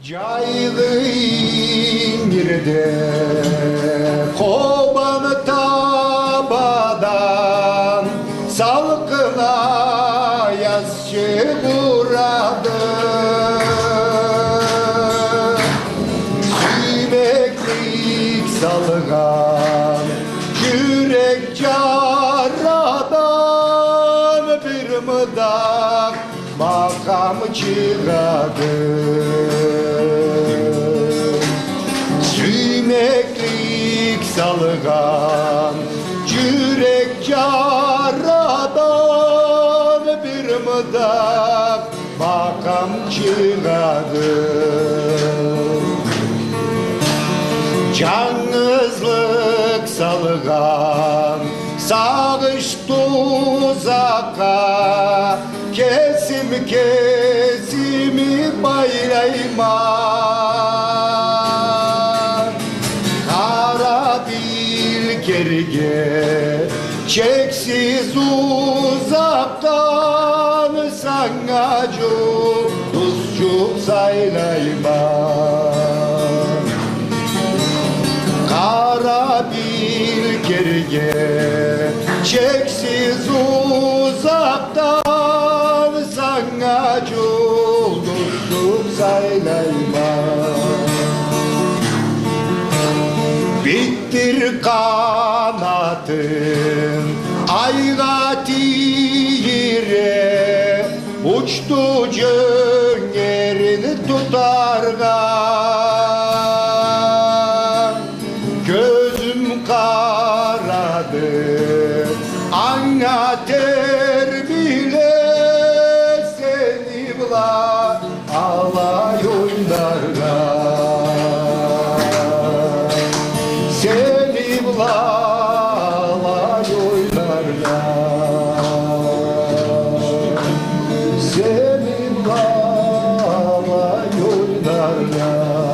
Caylı indirde kobanı tabadan salkına yazçı buradı. Sümeklik salgan yürek caradan bir mıdak makam çıradı. Sümeklik salgan yürek caradan bir mıdak makam çıradı. Canızlık salgan sağış tuzaka kesim kesimi baylayma. Kara bir gerge çeksiz uzaktan sana çok tuzcuk saylayma. Kara bir gerge çeksiz uzaktan sana culdurluk saylayma. Bittir kanatın ayga tire uçtu cöngerini tutarga. Gözüm karadı anlater bile seni bula alay oynarga. Seni bula alay oynarga. Seni bula alay oynarga.